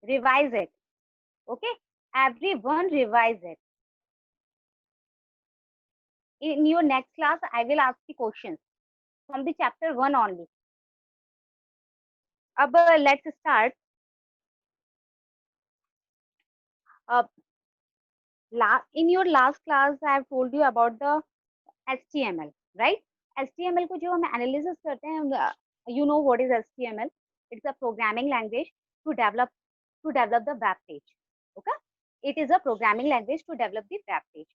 revise it. Okay, everyone revise it. In your next class, I will ask the questions from the chapter 1 only. अब let's start. Uh, in your last class, I have told you about the HTML, right? HTML को जो हम analysis करते हैं, you know what is HTML? It's a programming language to develop the web page. Okay, it is a programming language to develop the web page.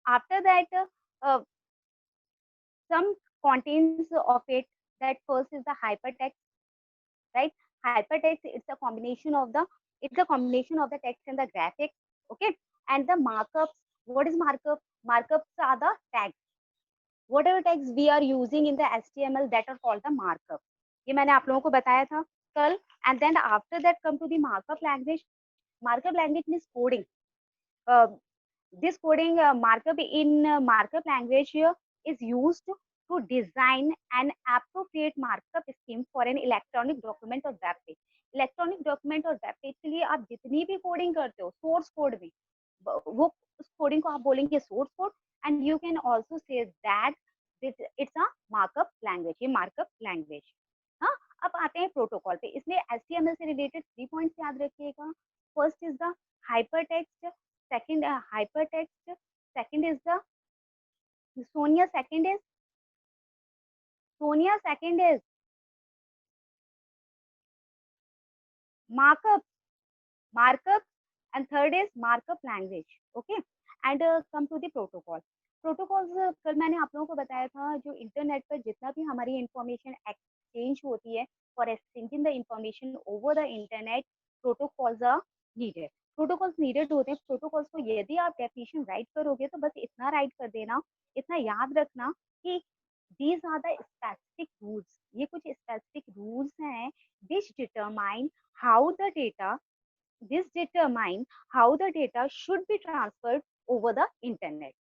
After that, uh, some contents of it. That first is the hypertext, right? Hypertext, it's a combination of the text and the graphics. Okay, and the markups. What is markup? Markups are the tags. Whatever tags we are using in the HTML, that are called the markup. ये मैंने आप लोगों को बताया था कल. And then after that come to the markup language. Markup language means coding. uh, this coding markup in markup language is used to design an appropriate markup scheme for an electronic document or web page. Electronic document और web page के लिए आप जितनी भी coding करते हो source code में, वो उस कोडिंग को आप बोलेंगे source code. And you can also say that it's a markup language. ये मार्कअप लैंग्वेज. हाँ, अब आते हैं प्रोटोकॉल पे. इसमें HTML से रिलेटेड 3 पॉइंट्स याद रखिएगा. First is the hypertext, second hypertext, second is the Sonia, second is markup, and third is markup language. Okay, and come to the protocol. Protocols कल मैंने आप लोगों को बताया था, जो इंटरनेट पर जितना भी हमारी इंफॉर्मेशन एक्सचेंज होती है, for exchanging the information over the internet, protocols are needed. Protocols needed होते हैं. प्रोटोकॉल्स को यदि आप डेफिनेशन राइट करोगे तो बस इतना राइट कर देना, इतना याद रखना कि these are the specific rules. ये कुछ स्पेसिफिक रूल्स हैं which determine how the data should be transferred over the internet.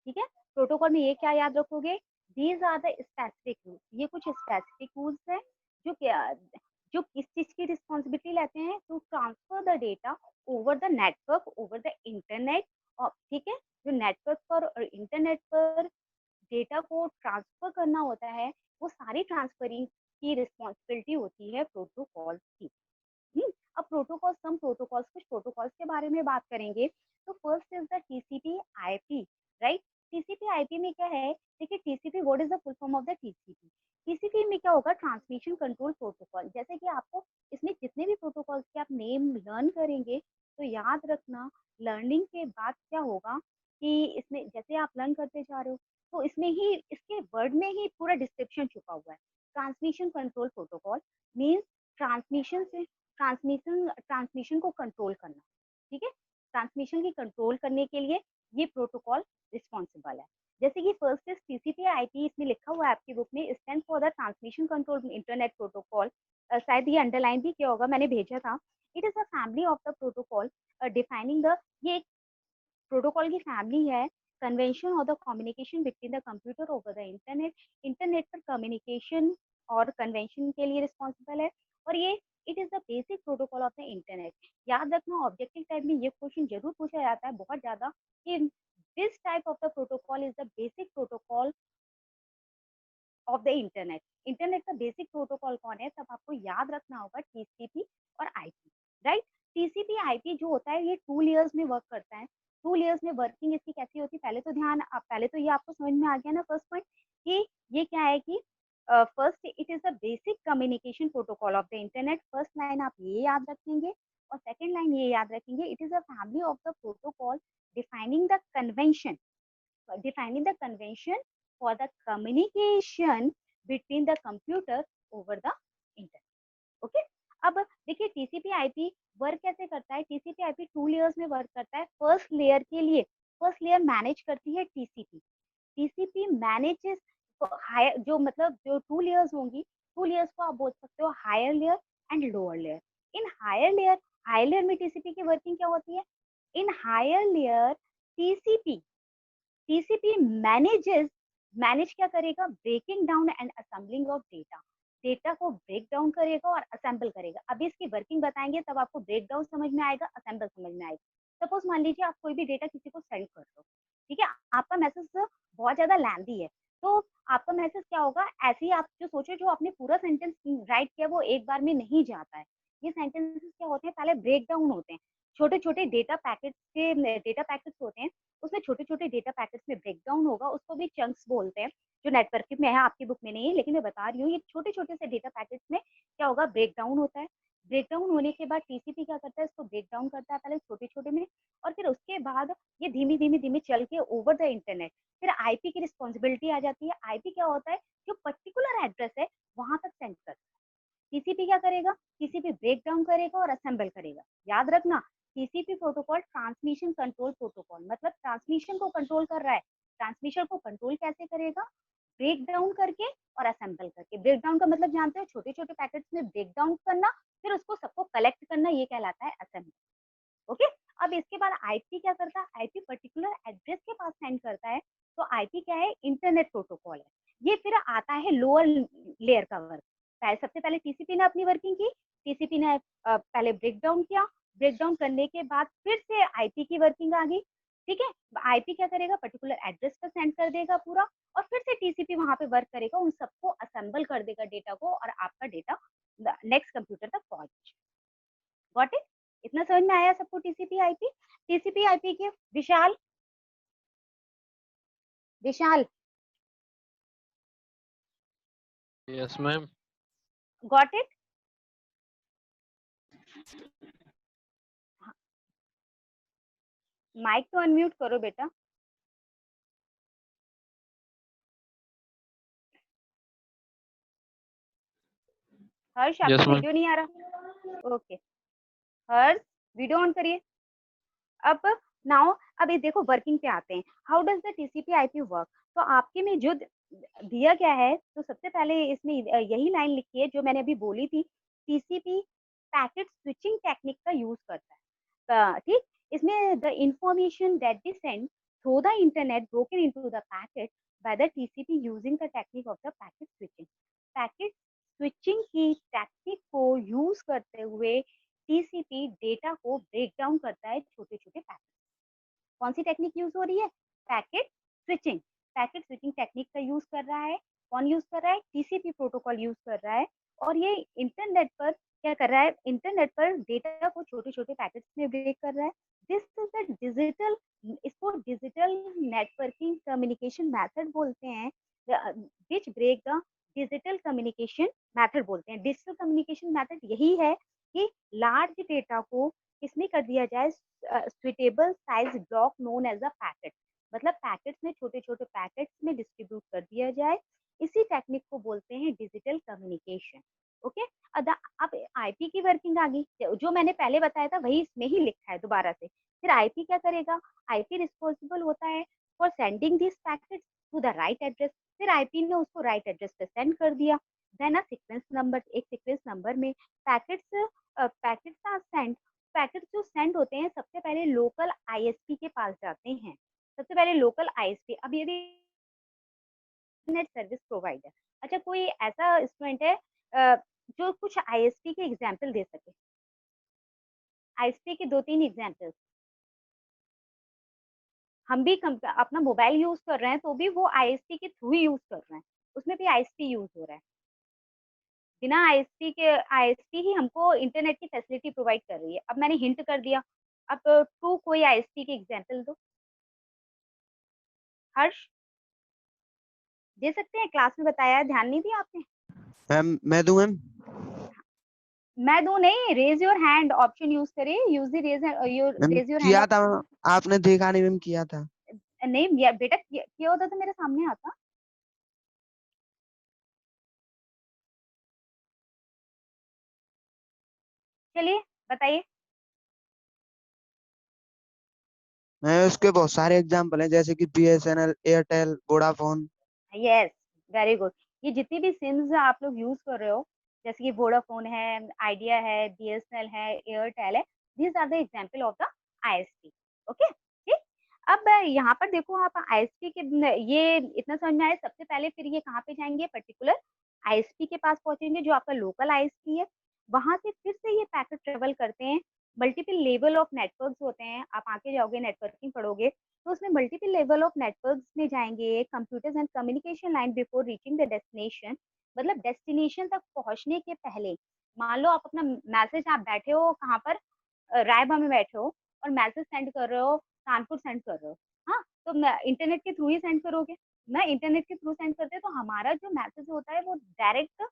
ठीक है, प्रोटोकॉल में ये क्या याद रखोगे? These are the specific rules. ये कुछ स्पेसिफिक रूल्स हैं जो किस चीज की रिस्पॉन्सिबिलिटी लेते हैं? To transfer the data over the network, over the internet. और ठीक है, जो नेटवर्क पर और इंटरनेट पर डेटा को ट्रांसफर करना होता है, वो सारी ट्रांसफरिंग की रिस्पॉन्सिबिलिटी होती है प्रोटोकॉल की. अब प्रोटोकॉल, कुछ प्रोटोकॉल्स के बारे में बात करेंगे. तो first is the TCP/IP, right? TCP/IP में क्या है? देखिए, TCP what is the full form of the TCP? TCP में क्या होगा? Transmission control protocol. जैसे कि आपको इसमें जितने भी प्रोटोकॉल्स के आप नेम लर्न करेंगे, तो याद रखना लर्निंग के बाद क्या होगा कि इसमें जैसे आप लर्न करते जा रहे हो, तो इसमें ही इसके वर्ड में ही पूरा डिस्क्रिप्शन छुपा हुआ है. Transmission control protocol means transmission को कंट्रोल करना. ठीक है, ट्रांसमिशन की कंट्रोल करने के लिए ये प्रोटोकॉल रिस्पॉन्सिबल है. जैसे कि फर्स्ट इज TCP/IP, इसमें लिखा हुआ है आपकी बुक में, stand for the transmission control internet protocol. शायद ये अंडरलाइन भी किया होगा, मैंने भेजा था. It is a family of the protocol defining the, ये प्रोटोकॉल की फैमिली है. कन्वेंशन और the communication between the computer over the internet. Internet पर कम्युनिकेशन और कन्वेंशन के लिए रिस्पॉन्सिबल है. और ये it is the basic protocol of the internet. याद रखना, ऑब्जेक्टिव टाइप में ये क्वेश्चन जरूर पूछा जाता है बहुत ज्यादा, कि this type of the protocol is the basic protocol of the internet. Internet का बेसिक प्रोटोकॉल कौन है? तब आपको याद रखना होगा TCP और IP, राइट? TCP/IP जो होता है, ये 2 लेयर्स में वर्क करता है. 2 लेयर्स में वर्किंग इसकी कैसी होती है? पहले तो ये आपको समझ में आ गया ना फर्स्ट पॉइंट, कि ये क्या है कि first it is the basic communication protocol of the internet. First line आप ये याद रखेंगे और सेकेंड लाइन ये याद रखेंगे. It is a family of the protocol defining the convention for the communication between the computer over the internet. Okay, अब देखिए TCP/IP वर्क कैसे करता है. TCP/IP 2 लेयर्स में वर्क करता है. फर्स्ट लेयर मैनेज करती है TCP मैनेजेस हायर, जो 2 लेयर्स होंगी, 2 लेयर्स को आप बोल सकते हो higher layer and lower layer. In higher layer में TCP की वर्किंग क्या होती है? In higher layer TCP manage क्या करेगा? Breaking down and assembling of data. Data को ब्रेक डाउन करेगा और असेंबल करेगा। अभी इसकी वर्किंग बताएंगे तब आपको ब्रेक डाउन समझ में आएगा, असेंबल समझ में आएगा। सपोज मान लीजिए आप कोई भी डेटा किसी को सेंड कर दो, ठीक है, आपका मैसेज बहुत ज्यादा लैंदी है, तो आपका मैसेज क्या होगा, ऐसे ही आप जो सोचो जो आपने पूरा सेंटेंस राइट किया वो एक बार में नहीं जाता है। ये सेंटेंसेस क्या होते हैं, पहले ब्रेक डाउन होते हैं, छोटे छोटे डेटा पैकेट्स होते हैं, उसमें छोटे छोटे डेटा पैकेट्स में ब्रेक डाउन होगा, उसको भी चंक्स बोलते हैं, जो नेटवर्किंग में है, आपकी बुक में नहीं है लेकिन मैं बता रही हूँ, ये छोटे छोटे से डेटा पैकेट्स में क्या होगा, ब्रेक डाउन होता है। ब्रेक डाउन होने के बाद टीसीपी क्या करता है, इसको ब्रेक डाउन करता है पहले छोटे छोटे में, और फिर उसके बाद ये धीमी धीमी धीमी चल के ओवर द इंटरनेट फिर आईपी की रिस्पॉन्सिबिलिटी आ जाती है। आईपी क्या होता है, जो पर्टिकुलर एड्रेस है वहां तक सेंड करता है। टीसीपी क्या करेगा, टीसीपी ब्रेक डाउन करेगा और असेंबल करेगा। याद रखना, TCP protocol transmission control protocol, मतलब ट्रांसमिशन को कंट्रोल कर रहा है। ट्रांसमिशन को कंट्रोल कैसे करेगा, ब्रेक डाउन करके और असेंबल करके। ब्रेक डाउन का मतलब जानते हो, छोटे छोटे पैकेट्स में ब्रेक डाउन करना, फिर उसको सबको कलेक्ट करना, ये कहलाता है असेंबल। ओके, अब इसके बाद आईपी क्या करता है, आईपी पर्टिकुलर एड्रेस के पास सेंड करता है। तो आईपी क्या है, इंटरनेट प्रोटोकॉल है। ये फिर आता है लोअर लेयर का वर्क। सबसे पहले टीसीपी ने अपनी वर्किंग की, टीसीपी ने पहले ब्रेक डाउन किया, ब्रेक डाउन करने के बाद फिर से आईपी की वर्किंग आ गई। ठीक है, आईपी क्या करेगा, पर्टिकुलर एड्रेस पर सेंड कर देगा पूरा, और फिर से टीसीपी वहां पे वर्क करेगा, उन सबको असेंबल कर देगा डेटा को, और आपका डेटा नेक्स्ट कंप्यूटर तक पहुंच। Got it? इतना समझ में आया सबको टीसीपी आईपी? टीसीपी आईपी के Vishal, Vishal, yes ma'am. Got it? Mike तो अनम्यूट करो बेटा। हर्ष, आपका यस मैम। वीडियो नहीं आ रहा? ओके, हर्ष वीडियो ऑन करिए। अब नाउ, अब ये देखो वर्किंग पे आते हैं। How does the TCP IP work? तो आपके में जो दिया गया है, तो सबसे पहले इसमें यही लाइन लिखी है जो मैंने अभी बोली थी, टीसीपी पैकेट स्विचिंग टेक्निक का यूज करता है। ठीक, इसमें the information that be send through the internet broken into the packet by the TCP using the technique of the packet switching. Packet switching की टेक्निक को यूज करते हुए TCP data को ब्रेक डाउन करता है छोटे छोटे पैकेट। कौन सी टेक्निक यूज हो रही है, packet switching. Packet switching technique का यूज कर रहा है, कौन यूज कर रहा है, टीसीपी प्रोटोकॉल यूज कर रहा है। और ये इंटरनेट पर क्या कर रहा है, इंटरनेट पर डेटा को छोटे छोटे पैकेट्स में ब्रेक कर रहा है। दिस इज द डिजिटल, इसको डिजिटल नेटवर्किंग कम्युनिकेशन मेथड बोलते हैं, which break the digital communication method बोलते हैं। डिजिटल कम्युनिकेशन मेथड यही है कि लार्ज डेटा को किसमें कर दिया जाए, suitable size block known as a packet, मतलब पैकेट्स में, छोटे छोटे पैकेट्स में डिस्ट्रीब्यूट कर दिया जाए। इसी टेक्निक को बोलते हैं डिजिटल कम्युनिकेशन। ओके, अब आईपी की वर्किंग आ गई, जो मैंने पहले बताया था वही इसमें ही लिखा है दोबारा से। फिर आईपी क्या करेगा, आईपी रिस्पॉन्सिबल होता है for sending this packet to the right address. फिर आईपी ने उसको राइट एड्रेस पे सेंड कर दिया। देन अ सीक्वेंस नंबर, एक सीक्वेंस नंबर में packets packets are send, packets जो सेंड होते हैं सबसे पहले लोकल आईएसपी के पास जाते हैं। सबसे पहले लोकल आईएसपी। अब यदि नेट सर्विस प्रोवाइडर, अच्छा कोई ऐसा स्टूडेंट है जो कुछ आईएसपी के एग्जांपल दे सके, आईएसपी के दो तीन एग्जांपल। हम भी अपना मोबाइल यूज कर रहे हैं तो भी वो आईएसपी के थ्रू ही यूज कर रहे हैं, उसमें भी आईएसपी यूज हो रहा है। बिना आईएसपी के, आईएसपी ही हमको इंटरनेट की फैसिलिटी प्रोवाइड कर रही है। अब मैंने हिंट कर दिया, अब टू कोई आईएसपी के एग्जांपल दो। हर्ष दे सकते हैं, क्लास में बताया है, ध्यान नहीं दिया आपने? मैम मैं दूं मैम? मैं दूं नहीं, raise your hand option use करिए, use the ma'am raise your hand किया था, ऑप्शन। आपने देखा नहीं मैम, किया था। नहीं बेटा, किया होता तो मेरे सामने आता। चलिए बताइए। मैं उसके बहुत सारे एग्जाम्पल हैं, जैसे कि BSNL, Airtel, Vodafone. Yes, very good. ये जितनी भी सिम्स आप लोग यूज कर रहे हो, जैसे कि वोडाफोन है, आइडिया है, बीएसएनएल है, एयरटेल है, these are the example of the ISP. Okay, ठीक। अब यहाँ पर देखो, आप आईएसपी के ये इतना समझ में आया सबसे पहले, फिर ये कहाँ पे जाएंगे, पर्टिकुलर आईएसपी के पास पहुंचेंगे, जो आपका लोकल आईएसपी है। वहां से फिर से ये पैकेट ट्रेवल करते हैं, मल्टीपल लेवल ऑफ नेटवर्क्स होते हैं। आप आगे जाओगे नेटवर्किंग पढ़ोगे तो उसमें मल्टीपल लेवल ऑफ नेटवर्क्स में जाएंगे, computers and communication line before reaching the destination. मतलब डेस्टिनेशन तक पहुंचने के पहले, मान लो आप अपना मैसेज, आप बैठे हो कहाँ पर, रायबा में बैठे हो और मैसेज सेंड कर रहे हो, कानपुर सेंड कर रहे हो, हाँ, तो इंटरनेट के थ्रू ही सेंड करोगे ना। इंटरनेट के थ्रू सेंड करते हैं तो हमारा जो मैसेज होता है वो डायरेक्ट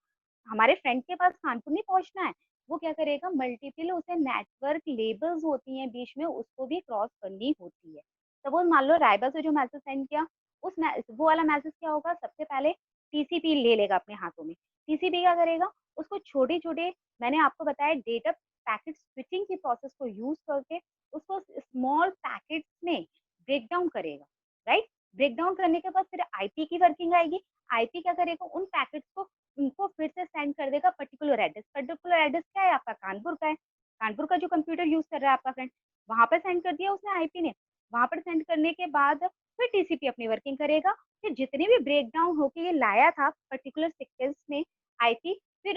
हमारे फ्रेंड के पास कानपुर नहीं पहुंचना है। वो क्या करेगा, मल्टीपल उसे नेटवर्क लेबल्स होती हैं बीच में, उसको भी क्रॉस करनी होती है। सपोज मान लो रायबा से जो मैसेज सेंड किया, वो वाला मैसेज क्या होगा, सबसे पहले टीसीपी ले लेगा अपने हाथों में। टीसीपी क्या करेगा, उसको छोटे छोटे, मैंने आपको बताया डेटा पैकेट स्विचिंग की प्रोसेस को यूज करके उसको स्मॉल पैकेट्स में ब्रेक डाउन करेगा, राइट। ब्रेक डाउन करने के बाद फिर आईपी की वर्किंग आएगी। आईपी क्या करेगा, उन पैकेट्स को उनको फिर से सेंड कर देगा पर्टिकुलर एड्रेस। पर्टिकुलर एड्रेस क्या है आपका, कानपुर का है। कानपुर का जो कंप्यूटर यूज कर रहा है आपका फ्रेंड, वहां पर सेंड कर दिया उसने आईपी ने। वहां पर सेंड करने के बाद फिर टीसीपी अपनी वर्किंग करेगा। फिर जितने भी ब्रेक डाउन होके ये लाया था पर्टिकुलर सीक्वेंस में आईपी, फिर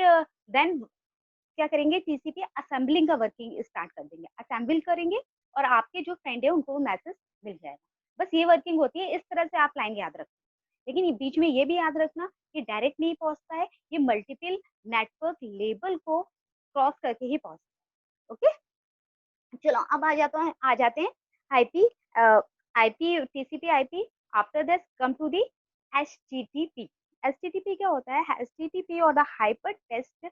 देन क्या करेंगे, टीसीपी असेंबलिंग का वर्किंग स्टार्ट कर देंगे, असेंबल करेंगे और आपके जो फ्रेंड है उनको वो मैसेज मिल जाएगा। बस ये वर्किंग होती है। इस तरह से आप लाइन याद रखना, लेकिन ये बीच में ये भी याद रखना कि डायरेक्ट नहीं पहुंचता है, ये मल्टीपल नेटवर्क लेबल को क्रॉस करके ही पहुंचता है। ओके, चलो अब आ जाते हैं IP, IP TCP IP. After this come to the HTTP. HTTP क्या होता है, एचटीटीपी और the hyper text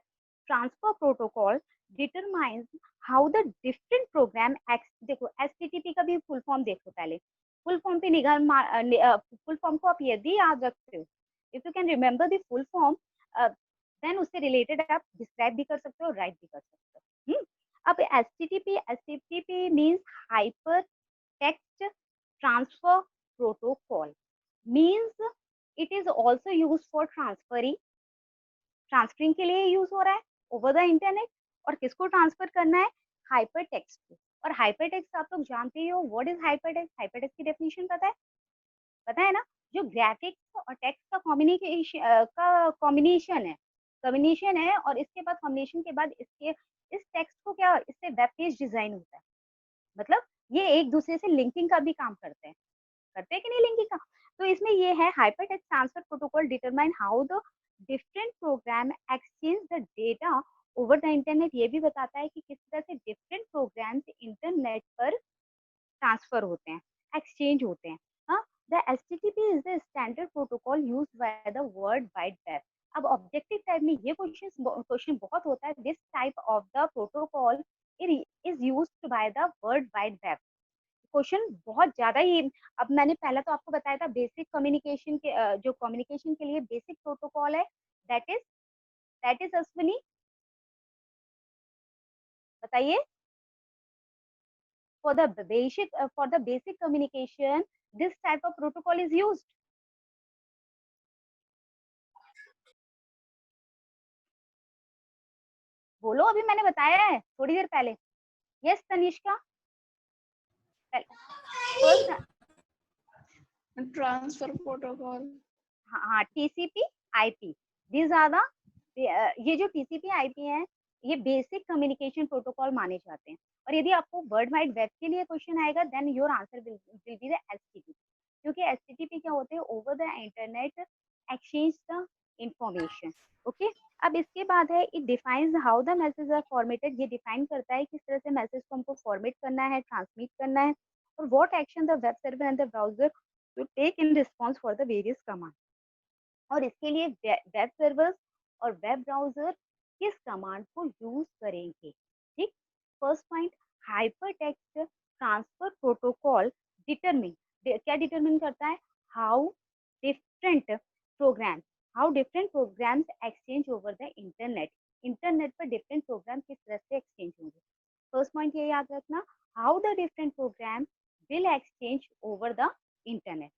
transfer protocol determines how the different program ex. देखो एचटीटीपी का भी फुल फॉर्म देखो पहले, फुल फॉर्म पे फुल फॉर्म को आप यदि याद रखते हो, if you can remember the full form, then उससे रिलेटेड आप डिस्क्राइब भी कर सकते हो, राइट भी कर सकते हो। अब HTTP means hyper text transfer protocol, means it is also use for transferring के लिए यूज हो रहा है ओवर द इंटरनेट। और किसको ट्रांसफर करना है, हाइपर टेक्स्ट को। और हाइपर टेक्स्ट आप लोग जानते ही हो, what is hyper text. Hyper text की डेफिनेशन पता है ना, जो ग्राफिक्स और टेक्स्ट का कॉम्बिनेशन है और इसके बाद कॉम्बिनेशन के बाद इसके इस टेक्स्ट को क्या, इससे वेब पेज डिजाइन होता है। मतलब ये एक दूसरे से लिंकिंग का भी काम करते हैं कि नहीं लिंकिंग का। तो इसमें ये है hyper text transfer protocol determine how the different program exchange the data over the internet. ये भी बताता है कि किस तरह से डिफरेंट प्रोग्राम्स इंटरनेट पर ट्रांसफर होते हैं, एक्सचेंज होते हैं। हाँ, the HTTP is the standard protocol used by the world wide web. अब ऑब्जेक्टिव टाइप में ये क्वेश्चन बहुत होता है, this type of the protocol is used by the world wide web. Question बहुत ज्यादा ही। अब मैंने पहला तो आपको बताया था बेसिक कम्युनिकेशन के, जो कम्युनिकेशन के लिए बेसिक प्रोटोकॉल है, दैट इज अश्विनी, बताइए। For the basic communication, this type of protocol is used. बोलो, अभी मैंने बताया है थोड़ी देर पहले। Yes Tanishka, first. Transfer protocol. हाँ, TCP IP, these are the, ये जो टीसीपी आईपी है ये बेसिक कम्युनिकेशन प्रोटोकॉल माने जाते हैं। और यदि आपको वर्ल्ड वाइड वेब के लिए क्वेश्चन आएगा, then your answer will be the HTTP, क्योंकि एचटीटीपी क्या होते हैं, over the internet exchange the information. Okay, अब इसके बाद है it defines how the message are formatted. ये डिफाइन करता है किस तरह से मैसेज को हमको फॉर्मेट करना है, ट्रांसमिट करना है, और what action the web server and the browser to take in response for the various command. और इसके लिए वेब सर्वर्स और वेब ब्राउजर किस कमांड को यूज करेंगे। ठीक, first point, hyper text transfer protocol determine, क्या डिटरमिन करता है, how different programs exchange over the internet. Internet पर डिफरेंट प्रोग्राम किस तरह से एक्सचेंज होंगे। फर्स्ट पॉइंट ये याद रखना, how the different program will exchange over the internet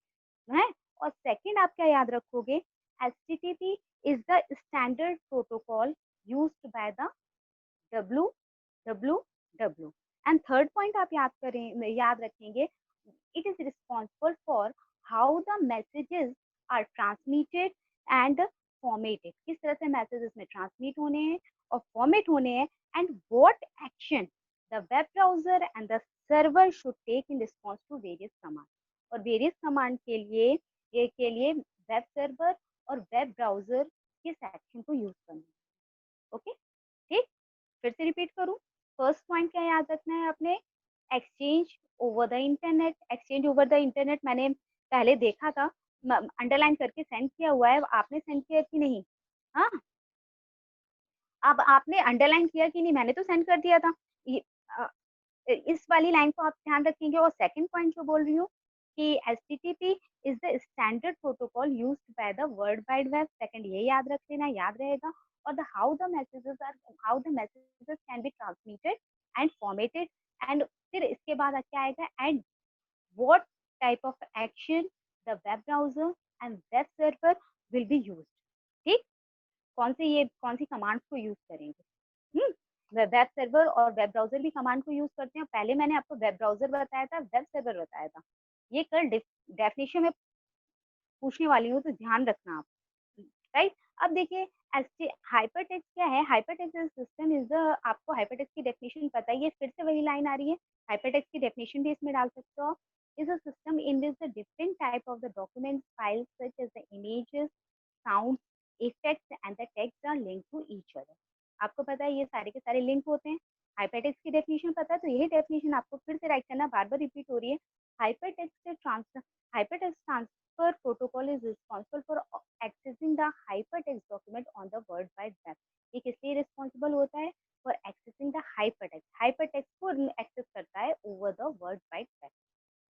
है। और सेकंड आप क्या याद रखोगे, HTTP is the standard protocol used by the WWW। And third point आप याद रखेंगे, it is responsible for how the messages are transmitted and formatted, किस तरह से मैसेजेस में ट्रांसमिट होने हैं और फॉर्मेट होने हैं, and what action the web browser and the server should take in response to various command. और वेरियस कमांड के लिए वेब सर्वर और वेब ब्राउजर किस एक्शन को यूज करना है। ओके, ठीक, फिर से रिपीट करूं। फर्स्ट पॉइंट क्या याद रखना है आपने, exchange over the internet. Exchange over the internet मैंने पहले देखा था, अंडरलाइन करके सेंड किया हुआ है, आपने सेंड किया कि नहीं? हाँ, अब आपने अंडरलाइन किया कि नहीं? मैंने तो सेंड कर दिया था। ये, अ, इस वाली लाइन को आप ध्यान रखेंगे। और सेकंड पॉइंट जो बोल रही हूँ कि HTTP is the standard protocol used by the world wide web. Second ये याद रख लेना, याद रहेगा। और the how the messages can be transmitted and formatted. And फिर इसके बाद क्या आएगा, and what type of action the web browser and web server will be used. ठीक, कौन सी कमांड्स को यूज करेंगे। वेब सर्वर और वेब ब्राउजर भी कमांड को यूज करते हैं। पहले मैंने आपको वेब ब्राउजर बताया था, वेब सर्वर बताया था। ये कल डेफिनेशन में पूछने वाली हूँ, तो ध्यान रखना आप। राइट, अब देखिए हाइपरटेक्स्ट क्या है। हाइपरटेक्स्ट सिस्टम इज द, आपको हाइपरटेक्स्ट की डेफिनेशन पता ही है, फिर से वही लाइन आ रही है। हाइपरटेक्स्ट की डेफिनेशन भी इसमें डाल सकते हो आप। Is a system in which the different type of the document files such as the images, sound, effects and the text are link to each other. आपको पता है ये सारे के सारे लिंक होते हैं। हाइपरटेक्स्ट की डेफिनेशन पता है, तो यही डेफिनेशन आपको फिर से राइट करना, बार बार रिपीट हो रही है। Hypertext transfer protocol is responsible for accessing the hypertext document on the World Wide Web। ये किस लिए रिस्पॉन्सिबल होता है? For accessing the hypertext, hypertext को एक्सेस करता है over the world wide web.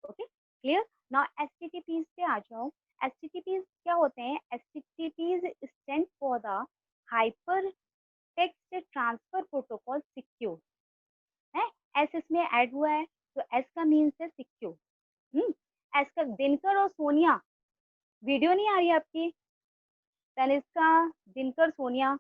Okay, clear. Now HTTPS पे आ जाओ। एचटीटीपीज क्या होते हैं? HTTPS stand for the hyper text transfer protocol secure है। एस इसमें ऐड हुआ है, तो एस का मीन्स है सिक्योर। एस का दिनकर और सोनिया, वीडियो नहीं आ रही आपकी? तनिष्का, दिनकर, सोनिया,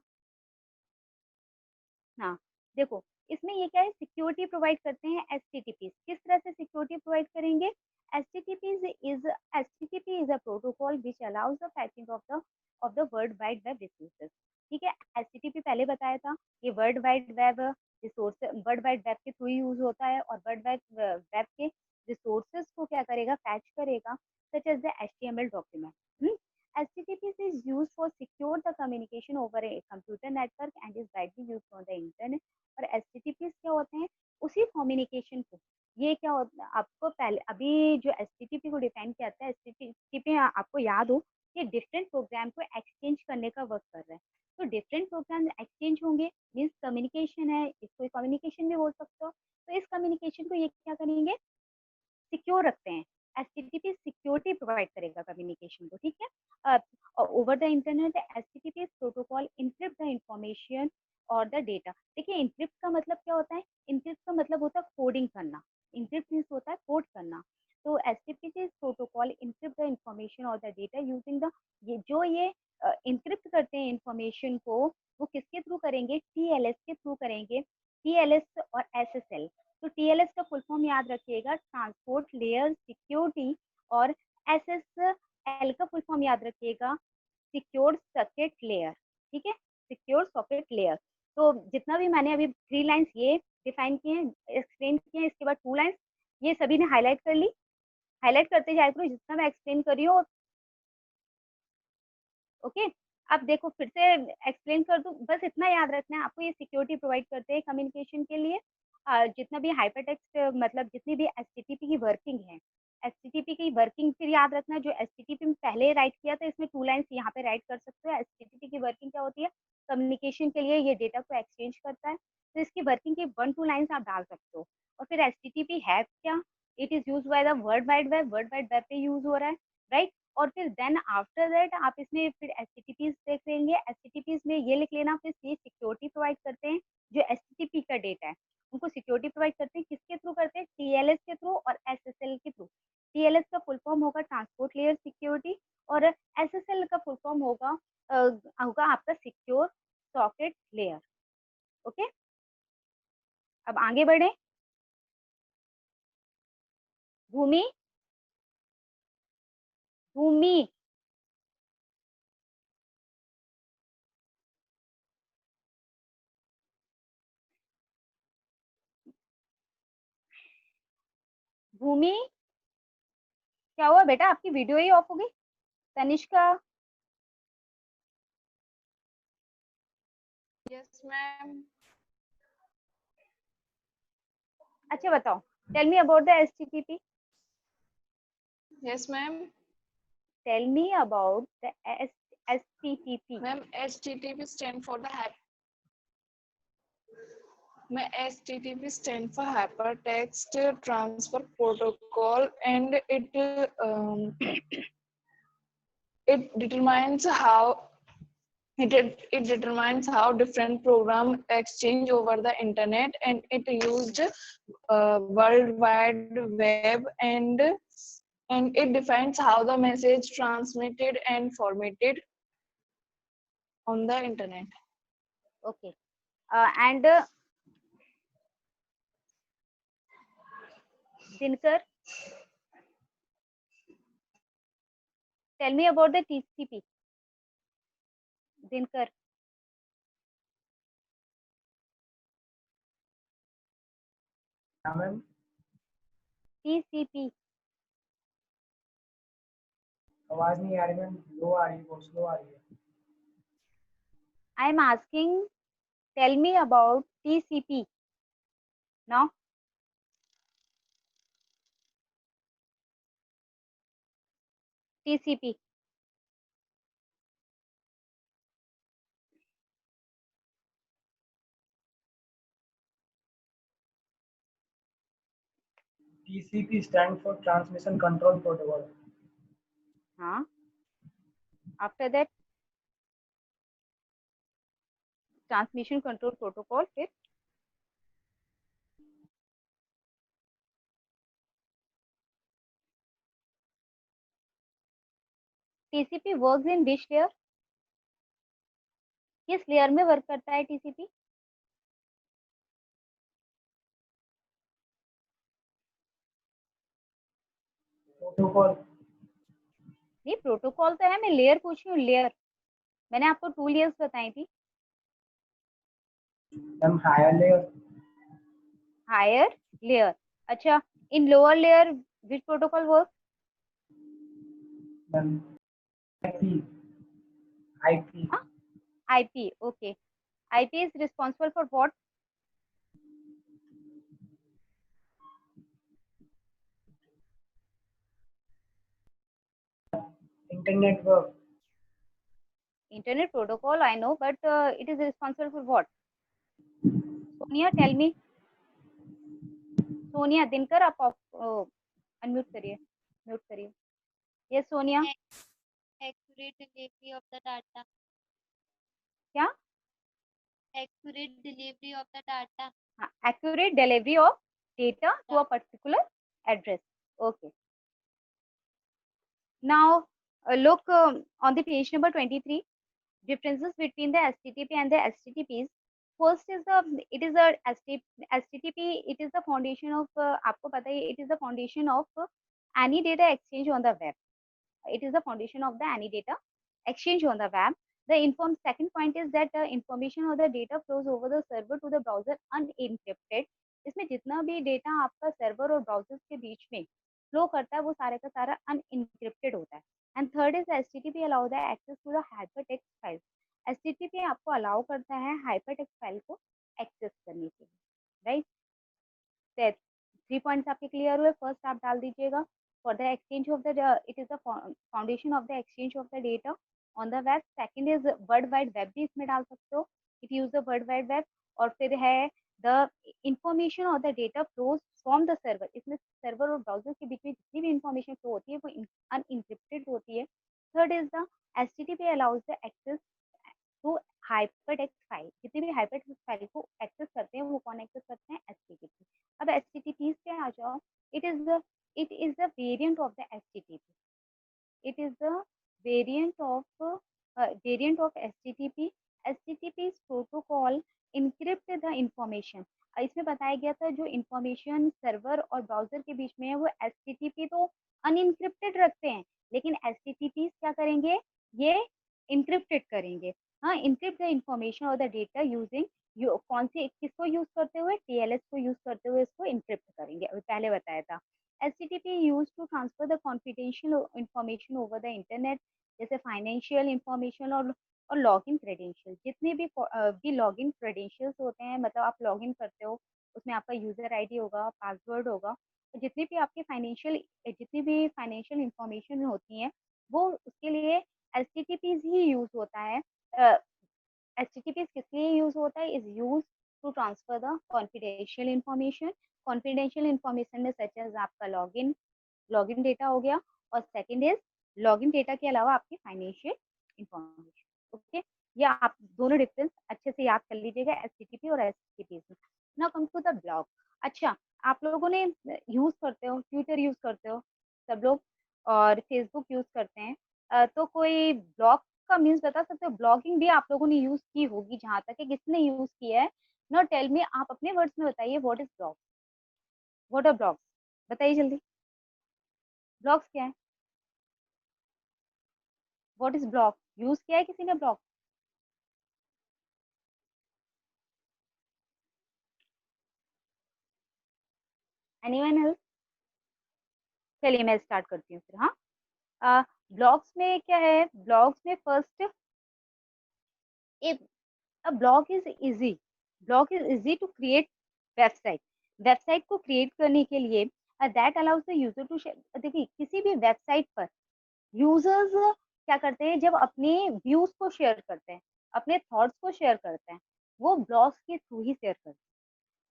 हाँ, देखो इसमें ये क्या है, सिक्योरिटी प्रोवाइड करते हैं एचटीटीपी। किस तरह से सिक्योरिटी प्रोवाइड करेंगे? HTTP is a protocol which allows the fetching of the world wide web resources. ठीक है, एचटीटीपी पहले बताया था, ये world wide web resource, world wide web के थ्रू यूज होता है, और वर्ल्ड वाइड वेब के रिसोर्सेज को क्या करेगा, फैच करेगा, such as the HTML document. HTTP is used for secure the communication over a computer network and is widely used on the internet। और HTTP क्या होते हैं? उसी कम्युनिकेशन को, ये क्या होता है आपको पहले, अभी जो HTTP को डिफाइन किया था, HTTP आपको याद हो, ये डिफरेंट प्रोग्राम को एक्सचेंज करने का वर्क कर रहा है। तो डिफरेंट प्रोग्राम एक्सचेंज होंगे, मीन्स कम्युनिकेशन है, इसको कम्युनिकेशन भी बोल सकते हो। तो इस कम्युनिकेशन को ये क्या करेंगे, सिक्योर रखते हैं। एचटीटीपी सिक्योरिटी प्रोवाइड करेगा कम्युनिकेशन को। ठीक है, over the internet HTTP protocol encrypt the information और द डेटा। देखिए इनक्रिप्ट का मतलब क्या होता है? इनक्रिप्ट का मतलब होता है कोडिंग करना। इनक्रिप्ट मीन्स होता है कोड करना। तो HTTP protocol encrypt the information और द डेटा यूजिंग द, ये इनक्रिप्ट करते हैं इंफॉर्मेशन को, वो किसके थ्रू करेंगे? टीएलएस के थ्रू करेंगे। टीएलएस और एसएसएल। तो टीएलएस का फुल फॉर्म याद रखिएगा, ट्रांसपोर्ट लेयर सिक्योरिटी। और एसएसएल का फुल फॉर्म याद रखिएगा, सिक्योर सर्किट लेयर। ठीक है, सिक्योर सॉकेट लेयर। तो जितना भी मैंने अभी 3 लाइंस ये डिफाइन किए हैं, एक्सप्लेन किए हैं, इसके बाद 2 लाइंस ये सभी ने हाईलाइट कर ली। हाईलाइट करते जाए करो जितना मैं एक्सप्लेन कर रही हूँ। ओके, अब देखो फिर से एक्सप्लेन कर दूं, बस इतना याद रखना है आपको, ये सिक्योरिटी प्रोवाइड करते हैं कम्युनिकेशन के लिए। जितना भी हाइपरटेक्स्ट, मतलब जितनी भी एचटीटीपी की वर्किंग है, एचटीटीपी की वर्किंग फिर याद रखना, जो एचटीटीपी में पहले राइट किया था, इसमें 2 लाइंस यहाँ पे राइट कर सकते हो। एचटीटीपी की वर्किंग क्या होती है? कम्युनिकेशन के लिए ये डेटा को एक्सचेंज करता है, तो इसकी वर्किंग की 1-2 लाइंस आप डाल सकते हो। और फिर एचटीटीपी है क्या? It is use by the world wide web, world wide web पे यूज हो रहा है, राइट। और फिर देन आफ्टर दैट आप इसमें फिर एचटीटीपीज देख लेंगे। एचटीटीपीज में ये लिख लेना, फिर ये सिक्योरिटी प्रोवाइड करते हैं, जो एचटीटीपी का डेटा है उनको सिक्योरिटी प्रोवाइड करते हैं। किसके थ्रू करते हैं? टीएलएस के थ्रू और एसएसएल के थ्रू। टीएलएस का फुल फॉर्म होगा ट्रांसपोर्ट लेयर सिक्योरिटी, और एसएसएल का फुल फॉर्म होगा आपका सिक्योर सॉकेट लेयर। ओके, अब आगे बढ़े। भूमि, भूमि, भूमि, क्या हुआ बेटा, आपकी वीडियो ही ऑफ हो गई? Tanishka, Yes, ma'am. अच्छा बताओ, tell me about the HTTP, Yes, ma'am. Tell me about the HTTP. Ma'am, HTTP stand for the HTTP stand for Hypertext Transfer Protocol, and it determines how it determines how different programs exchange over the internet, and it used World Wide Web, and it defines how the message transmitted and formatted on the internet. Okay, and Dinkar, tell me about the TCP. Dinkar, हाँ ma'am, TCP. आवाज नहीं आ रही ma'am, लो आ रही है, बहुत slow आ रही है। I am asking, tell me about TCP. Now, TCP. TCP stand for Transmission Control Protocol. हाँ. After that, transmission control protocol. फिर TCP works in which layer? किस लेयर में वर्क करता है TCP? प्रोटोकॉल। नहीं, प्रोटोकॉल तो है, मैं लेयर पूछ रही हूँ, लेयर। मैंने आपको 2 लेयर्स बताई थी। Ma'am higher layer. Higher layer. अच्छा, in lower layer which protocol work? Ma'am IP. IP. IP. Okay. IP is responsible for what? Internet work. Internet protocol, I know, but it is responsible for what? Sonia, tell me. Sonia, Dinkar, आप unmute करिए, mute करिए. Yes, Sonia. Accurate delivery of the data. क्या? Accurate delivery of the data. हाँ, accurate delivery of data to a particular address. Okay. Now, look on the page number 23. Differences between the HTTP and the HTTPs. First is it is a HTTP. It is the foundation of आपको पता है, it is the foundation of any data exchange on the web. It is the foundation of the any data exchange on the web. The second point is that information or the data flows over the server to the browser unencrypted. इसमें जितना भी data आपका server और browser के बीच में flow करता है वो सारे का सारा अनइनक्रिप्टेड होता है. And third is HTTP allow the access to the hypertext file. HTTP आपको अलाउ करता है हाइपरटेक्स्ट फाइल को एक्सेस करने के लिए, राइट? 3 पॉइंट्स आपके क्लियर हुए. फर्स्ट आप डाल दीजिएगा, for the exchange of the it is the foundation of the exchange of the data on the web. Second is world wide web भी इसमें डाल सकते हो, it use the world wide web. और फिर है द इंफॉर्मेशन और the data flows from the server. इसमें सर्वर और ब्राउजर के बीच में जितनी भी इंफॉर्मेशन फ्लो होती है वो अनइनक्रिप्टेड होती है. Third is the HTTP allows the access to hypertext file. जितनी भी हाइपरटेक्स्ट फाइल को एक्सेस करते हैं वो कौन एक्सेस करते हैं? HTTP. अब HTTPs पे आ जाओ. it is the it is the variant of the HTTP. It is the variant of HTTP. HTTP's protocol encrypt the information. इसमें बताया गया था जो इंफॉर्मेशन सर्वर और ब्राउजर के बीच में है वो HTTP तो अनइनक्रिप्टेड रखते हैं, लेकिन HTTPs क्या करेंगे? ये इनक्रिप्टेड करेंगे. हाँ, इनक्रिप्ट द इंफॉर्मेशन और द डेटा यूजिंग कौन सी किसको यूज करते हुए? TLS को यूज करते हुए इसको इनक्रिप्ट करेंगे. अभी पहले बताया था. HTTP use to transfer the confidential information over the internet, जैसे फाइनेंशियल इंफॉर्मेशन और लॉगिन क्रेडेंशियल। जितने भी लॉगिन क्रेडेंशियल्स होते हैं, मतलब आप लॉगिन करते हो, उसमें आपका यूजर आईडी होगा, पासवर्ड होगा, तो जितनी भी फाइनेंशियल इंफॉर्मेशन होती हैं, वो उसके लिए HTTP ही यूज होता है। HTTP किस लिए यूज होता है? Is use to transfer the confidential information. Confidential information में सच एज आपका लॉगिन डेटा हो गया, और सेकंड इज लॉगिन डेटा के अलावा आपकी फाइनेंशियल इंफॉर्मेशन। ओके, या आप दोनों डिफरेंस अच्छे से याद कर लीजिएगा HTTP और HTTP में। Now come to the blog. अच्छा, आप लोगों ने यूज करते हो, ट्विटर यूज करते हो सब लोग, और फेसबुक यूज करते हैं, तो कोई ब्लॉग का मीन्स बता सकते हो? ब्लॉगिंग भी आप लोगों ने यूज की होगी, जहां तक है किसने यूज किया है। नाउ टेल मी, आप अपने वर्ड्स में बताइए, what is blog, what are blogs, बताइए जल्दी। ब्लॉग्स क्या है? What is blog? यूज किया है किसी ने ब्लॉग? Anyone else? चलिए मैं स्टार्ट करती हूँ फिर। हाँ, ब्लॉग्स में क्या है? ब्लॉग्स में first, a blog is easy, blog is easy to create website. Website को क्रिएट करने के लिए that allows the user to share. देखिए, किसी भी वेबसाइट पर यूजर्स क्या करते हैं? जब अपने व्यूज को शेयर करते हैं, अपने थॉट्स को शेयर करते हैं, वो ब्लॉग्स के थ्रू ही शेयर करते हैं।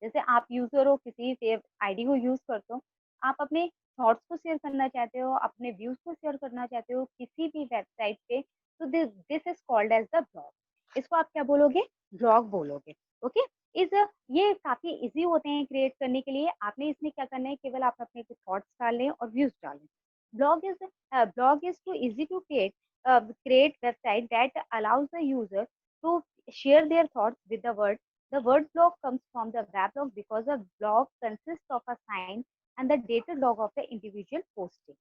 जैसे आप यूजर हो, किसी आईडी को यूज करते हो, आप अपने थॉट्स को शेयर करना चाहते हो, अपने व्यूज को शेयर करना चाहते हो किसी भी वेबसाइट पे, तो this is called as the blog. इसको आप क्या बोलोगे? ब्लॉग बोलोगे। ओके, इस ये काफी इजी होते हैं क्रिएट करने के लिए। आपने इसमें क्या करना है? केवल आप अपने थॉट्स डालें और व्यूज डालें। Blog is to easy to create website that allows the user to share their thoughts with the world. The word blog comes from the weblog because a blog consists of a sign and the dated log of the individual posting.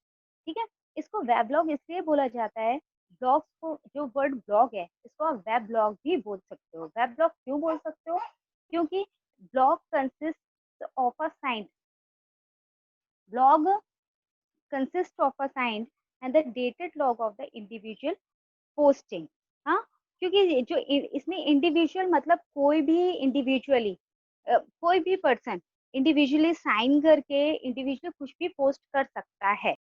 ठीक है, इसको weblog इसलिए बोला जाता है। Blogs को, जो word blog है, इसको आप वेब ब्लॉग भी बोल सकते हो। वेब ब्लॉग क्यों बोल सकते हो? क्योंकि blog consist of a sign, blog consist of a sign and the dated log of the individual posting. हाँ, क्योंकि जो इसमें इंडिविजुअल मतलब कोई भी इंडिविजुअली, कोई भी पर्सन इंडिविजुअली साइन करके इंडिविजुअली कुछ भी पोस्ट कर सकता है।